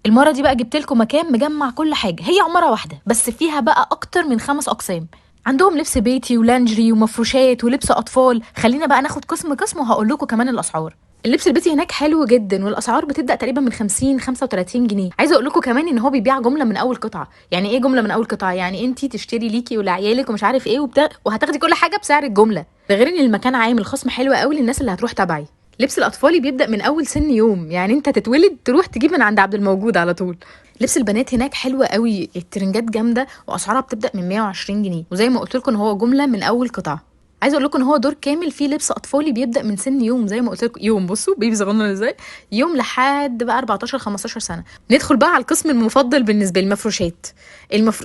المره دي بقى جبت لكم مكان مجمع كل حاجه، هي عماره واحده بس فيها بقى اكتر من 5 اقسام. عندهم لبس بيتي ولانجري ومفروشات ولبس اطفال. خلينا بقى ناخد قسم قسم وهقول لكم كمان الاسعار. اللبس البيتي هناك حلو جدا، والاسعار بتبدا تقريبا من 50 35 جنيه. عايزه اقول لكم كمان ان هو بيبيع جمله من اول قطعه. يعني ايه جمله من اول قطعه؟ يعني انت تشتري ليكي ولعيالك ومش عارف ايه وهتاخدي كل حاجه بسعر الجمله. ده غير ان المكان عامل خصم حلو قوي للناس اللي هتروح تبعي. لبس الاطفالي بيبدا من اول سن يوم، يعني انت تتولد تروح تجيب من عند عبد الموجود على طول. لبس البنات هناك حلو قوي، الترنجات جامده واسعارها بتبدا من 120 جنيه، وزي ما قلت لكم ان هو جمله من اول قطعه. عايزه اقول لكم ان هو دور كامل فيه لبس اطفالي بيبدا من سن يوم، زي ما قلت لكم يوم، بصوا بيبي صغنن ازاي، يوم لحد بقى 14 15 سنه. ندخل بقى على القسم المفضل بالنسبه لي، المفروشات.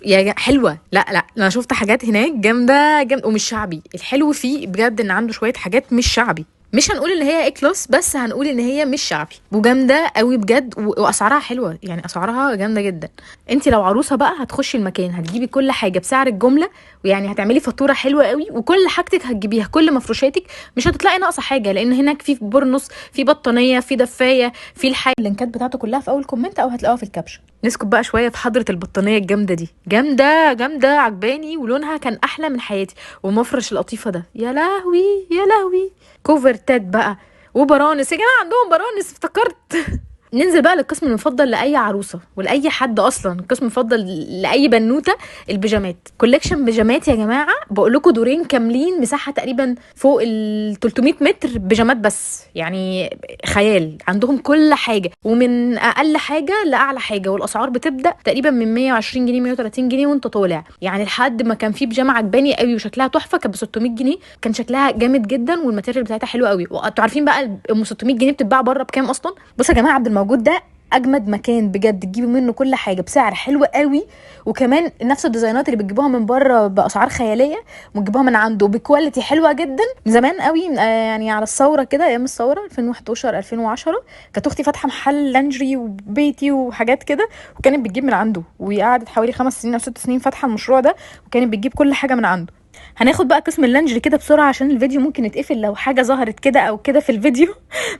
يا حلوه، لا انا شفت حاجات هناك جامده جامده ومش شعبي. الحلو فيه بجد ان عنده شويه حاجات مش شعبي. مش هنقول ان هي اي كلاس، بس هنقول ان هي مش شعبي وجامده قوي بجد، واسعارها حلوه، يعني اسعارها جامده جدا. انت لو عروسه بقى هتخشي المكان هتجيبي كل حاجه بسعر الجمله، ويعني هتعملي فاتوره حلوه قوي، وكل حاجتك هتجيبيها، كل مفروشاتك مش هتطلعي ناقصه حاجه، لان هناك في بورنوس، في بطانيه، في دفايه، في الحاجه. اللينكات بتاعته كلها في اول كومنت او هتلاقوها في الكابشن. نسكت بقى شويه في حضره البطانيه الجامده دي، جامده جامده عجباني، ولونها كان احلى من حياتي. ومفرش القطيفه ده يا لهوي يا لهوي. كوفرتات بقى وبرانس، يا جماعه عندهم برانس افتكرت. ننزل بقى للقسم المفضل لاي عروسه ولاي حد اصلا، القسم المفضل لاي بنوته، البيجامات. كولكشن بيجامات يا جماعه، بقول لكم دورين كاملين، مساحه تقريبا فوق ال 300 متر بيجامات بس، يعني خيال. عندهم كل حاجه، ومن اقل حاجه لاعلى حاجه، والاسعار بتبدا تقريبا من 120 جنيه 130 جنيه وانت طالع. يعني لحد ما كان في بيجامه عجباني قوي وشكلها تحفه كانت ب 600 جنيه، كان شكلها جامد جدا والماتيريال بتاعتها حلوه قوي. وانتوا عارفين بقى ام 600 جنيه بتتباع بره بكام اصلا؟ بصوا يا جماعه، عبد الموجود ده اجمد مكان بجد، تجيبوا منه كل حاجه بسعر حلو قوي، وكمان نفس الديزاينات اللي بتجيبوها من بره باسعار خياليه وتجيبوها من عنده بكواليتي حلوه جدا. من زمان قوي، يعني على الثوره كده، ايام الثوره 2011 2010 كانت اختي فاتحه محل لانجري وبيتي وحاجات كده، وكانت بتجيب من عنده، وقعدت حوالي 5 سنين او 6 سنين فاتحه المشروع ده، وكانت بتجيب كل حاجه من عنده. هناخد بقى قسم اللانجري كده بسرعه عشان الفيديو ممكن يتقفل لو حاجه ظهرت كده او كده في الفيديو.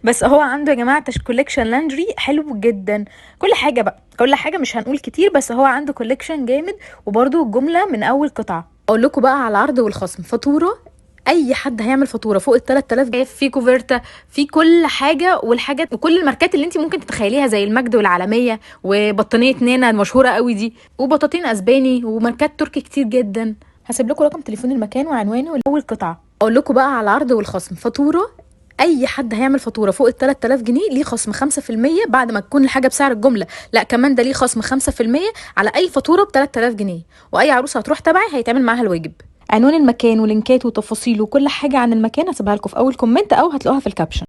بس هو عنده يا جماعه كوليكشن لانجري حلو جدا، كل حاجه بقى كل حاجه، مش هنقول كتير، بس هو عنده كوليكشن جامد، وبرده الجمله من اول قطعه. اقول لكم بقى على العرض والخصم. فاتوره اي حد هيعمل فاتوره فوق ال 3000 جنيه، في كوفرتا، في كل حاجه، والحاجات وكل الماركات اللي انت ممكن تتخيليها، زي المجد والعالميه وبطانيه نانا المشهوره قوي دي، وبطاطين اسباني وماركات تركي كتير جدا. هسيب لكم رقم تليفون المكان وعنوانه واول قطعه. اقول لكم بقى على العرض والخصم. فاتوره اي حد هيعمل فاتوره فوق ال 3000 جنيه ليه خصم 5% بعد ما تكون الحاجه بسعر الجمله، لا كمان ده ليه خصم 5% على اي فاتوره ب 3000 جنيه، واي عروسه هتروح تبعي هيتعمل معاها الواجب. عنوان المكان ولينكات وتفاصيل وكل حاجه عن المكان هسيبها لكم في اول كومنت او هتلاقوها في الكابشن.